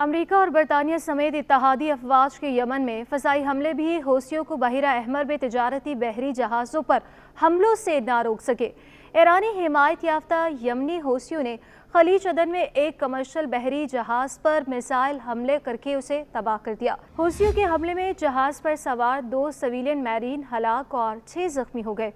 America और बरतानिया समेत इत्तेहादी अफवाज के यमन में फ़ज़ाई हमले भी हौसियों को बहिरा अहमर में तिजारती बहरी जहाज़ों पर हमलों से ना रोक सके। ईरानी हिमायत याफ्ता यमनी हौसियों ने खलीज अदन में एक कमर्शियल बहरी जहाज़ पर मिसाइल हमले करके उसे तबाह कर दिया। हौसियों के हमले में जहाज़ पर सवार 2 सिविलियन मैरीन हलाक और 6 जख्मी हो गए।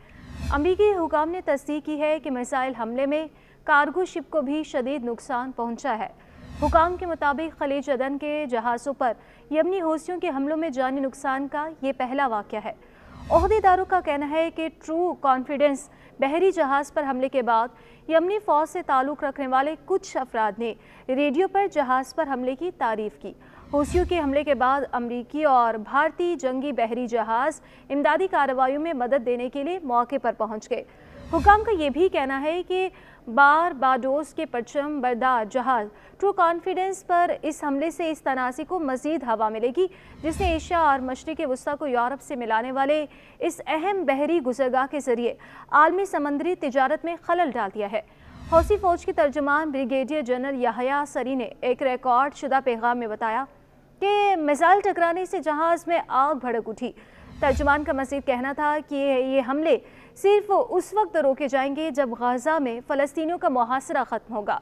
अमरीकी हुकाम ने तस्दीक की है कि मिसाइल हमले में कार्गो शिप को भी शदीद नुकसान पहुंचा है। हुकाम के मुताबिक खलीज अदन के जहाज़ों पर यमनी हौसियों के हमलों में जानी नुकसान का ये पहला वाक़या है। ओहदेदारों का कहना है कि ट्रू कॉन्फिडेंस बहरी जहाज़ पर हमले के बाद यमनी फ़ौज से ताल्लुक़ रखने वाले कुछ अफराद ने रेडियो पर जहाज़ पर हमले की तारीफ़ की। हौसियों के हमले के बाद अमरीकी और भारतीय जंगी बहरी जहाज़ इमदादी कार्रवाइयों में मदद देने के लिए मौके पर पहुँच गए। हुकाम का ये भी कहना है कि बारबाडोस के परचम बरदार जहाज़ ट्रू कॉन्फिडेंस पर इस हमले से इस तनाज़ी को मज़ीद हवा मिलेगी जिसने एशिया और मशरिक़ वस्ता को यूरोप से मिलाने वाले इस अहम बहरी गुज़रगाह के ज़रिए आलमी समंदरी तिजारत में खलल डाल दिया है। हौसी फ़ौज के तर्जुमान ब्रिगेडियर जनरल याहया सरी ने एक रिकॉर्ड शुदा पैगाम में बताया कि मिसाइल टकराने से जहाज़ में आग भड़क उठी। तर्जुमान का मज़ीद कहना था कि ये हमले सिर्फ उस वक्त रोके जाएंगे जब गाज़ा में फ़लस्तीनियों का मुहासरा ख़त्म होगा।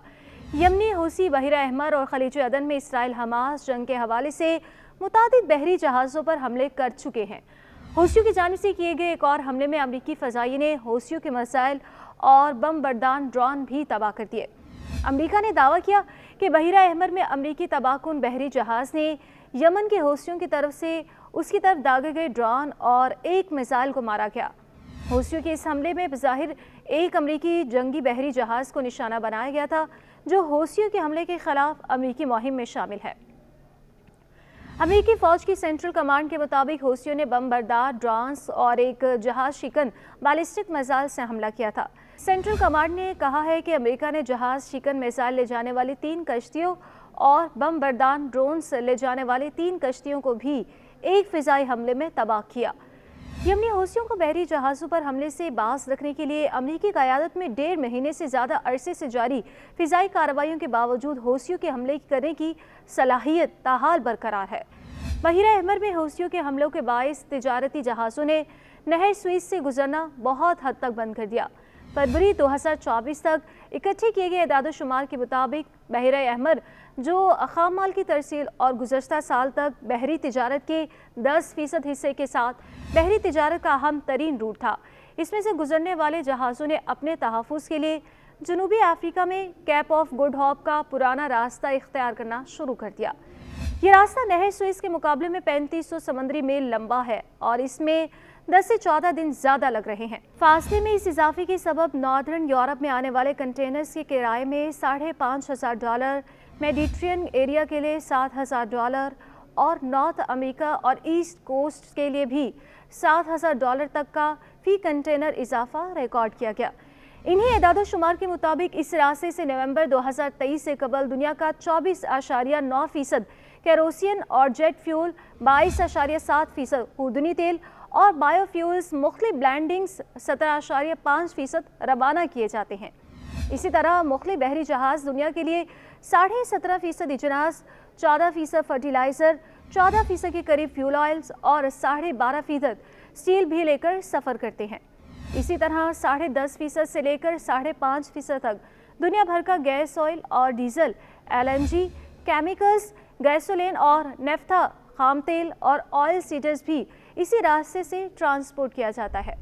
यमनी हौसी बहिरा अहमर और खलीज अदन में इसराइल हमास जंग के हवाले से मुतादिद बहरी जहाज़ों पर हमले कर चुके हैं। हौसियों की जानिब से किए गए एक और हमले में अमरीकी फ़ज़ाई ने हौसियों के मिसाइल और बम बरदार ड्रोन भी तबाह कर दिए। अमरीका ने दावा किया कि बहिरा अहमर में अमरीकी तबाहकुन बहरी जहाज़ ने यमन के हौसियों की तरफ से उसकी तरफ दागे गए ड्रोन और एक मिसाइल को मारा गया। हौसियों के इस हमले में बज़ाहिर एक अमरीकी जंगी बहरी जहाज़ को निशाना बनाया गया था जो हौसियों के हमले के खिलाफ अमरीकी मुहिम में शामिल है। अमरीकी फ़ौज की सेंट्रल कमांड के मुताबिक हौसियों ने बम बरदार ड्रोन्स और एक जहाज़ शिकन बैलिस्टिक मिसाइल से हमला किया था। सेंट्रल कमांड ने कहा है कि अमेरिका ने जहाज़ शिकन मिसाइल ले जाने वाली 3 कश्तियों और बम बरदार ड्रोन्स ले जाने वाली 3 कश्तियों को भी एक फ़िज़ाई हमले में तबाह किया। यमनी हौसियों को बहरी जहाज़ों पर हमले से बाज रखने के लिए अमरीकी क़यादत में 1.5 महीने से ज़्यादा अरसे से जारी फ़िज़ाई कार्रवाइयों के बावजूद हौसियों के हमले करने की सलाहियत ताहाल बरकरार है। बहिरा अहमर में हौसियों के हमलों के बाइस तिजारती जहाज़ों ने नहर स्वीज़ से गुजरना बहुत हद तक बंद कर दिया। फरवरी 2024 तक इकट्ठे किए गए एदाद-ओ-शुमार के मुताबिक बहिरा अहमर जो ख़ाम माल की तरसील और गुज़श्ता साल तक बहरी तिजारत के 10% हिस्से के साथ बहरी तिजारत का अहम तरीन रूट था। इसमें से गुजरने वाले जहाज़ों ने अपने तहफ़्फ़ुज़ के लिए जनूबी अफ्रीका में कैप ऑफ गुड होप का पुराना रास्ता इख्तियार करना शुरू कर दिया। ये रास्ता नहर स्वीज़ के मुकाबले में 3500 समुद्री मील लंबा है और इसमें 10 से 14 दिन ज़्यादा लग रहे हैं। फासले में इस इजाफे के सबब नॉर्दर्न यूरोप में आने वाले कंटेनर्स के किराए में $5,500, मेडिट्रेनियन एरिया के लिए $7,000 और नॉर्थ अमेरिका और ईस्ट कोस्ट के लिए भी $7,000 तक का फ़ी कंटेनर इजाफा रिकॉर्ड किया गया। इन्हीं एदाद-ओ-शुमार के मुताबिक इस रास्ते से नवंबर 2023 से कबल दुनिया का 24.9% केरोसिन और जेट फ्यूल, 22.7% ऊर्दनी तेल और बायोफ्यूल्स मुख्तलिफ ब्लैंडिंग्स 17.5% रवाना किए जाते हैं। इसी तरह मुख्तलिफ बहरी जहाज़ दुनिया के लिए 17.5% इजनास, 14% फर्टिलाइज़र, 14% के करीब फ्यूल ऑयल्स और 12.5% स्टील भी लेकर सफ़र करते हैं। इसी तरह 10.5% से लेकर 5.5% तक दुनिया भर का गैस ऑयल और डीजल, LNG, केमिकल्स, गैसोलीन और नेफ्था, खाम तेल और ऑयल सीडर्स भी इसी रास्ते से ट्रांसपोर्ट किया जाता है।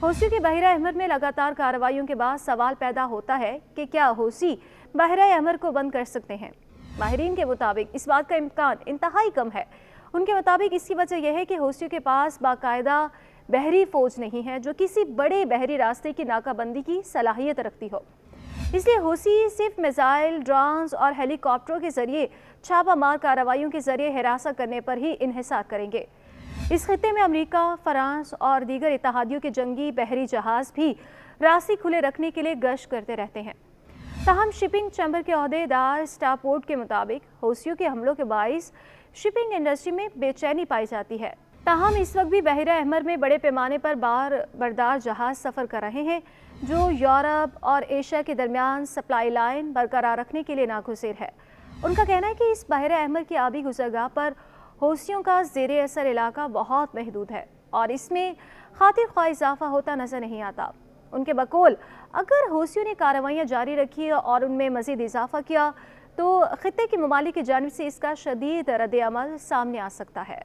हौसियों के बहिरा अहमर में लगातार कार्रवाइयों के बाद सवाल पैदा होता है कि क्या हौसी बहिरा अहमर को बंद कर सकते हैं। माहिरीन के मुताबिक इस बात का इम्कान इंतहाई कम है। उनके मुताबिक इसकी वजह यह है कि हौसियों के पास बाकायदा बहरी फ़ौज नहीं है जो किसी बड़े बहरी रास्ते की नाकाबंदी की सलाहियत रखती हो। इसलिए हौसी सिर्फ मिसाइल, ड्रोन्स और हेलीकॉप्टरों के ज़रिए छापामार कार्रवाइयों के ज़रिए हिरासत करने पर ही इन्हिसार करेंगे। इस खित्ते में अमेरिका, फ्रांस और दीगर इत्तेहादियों के जंगी बहरी जहाज़ भी रास्ते खुले रखने के लिए गश्त करते रहते हैं। ताहम शिपिंग चैम्बर के अहदेदार स्टारपोर्ट के मुताबिक हौसियों के हमलों के बाइस शिपिंग इंडस्ट्री में बेचैनी पाई जाती है। ताहम इस वक्त भी बहिरा अहमर में बड़े पैमाने पर बार बरदार जहाज़ सफ़र कर रहे हैं जो यूरोप और एशिया के दरमियान सप्लाई लाइन बरकरार रखने के लिए नागुज़ीर है। ان کا کہنا ہے کہ اس بحیرہ احمر کی آبی گزرگاہ پر حوثیوں کا زیر اثر علاقہ بہت محدود ہے اور اس میں خاطر خواہ اضافہ ہوتا نظر نہیں آتا۔ ان کے بقول اگر حوثیوں نے کارروائیاں جاری رکھی اور ان میں مزید اضافہ کیا تو خطے کے ممالک کی جانب سے اس کا شدید رد عمل سامنے آ سکتا ہے۔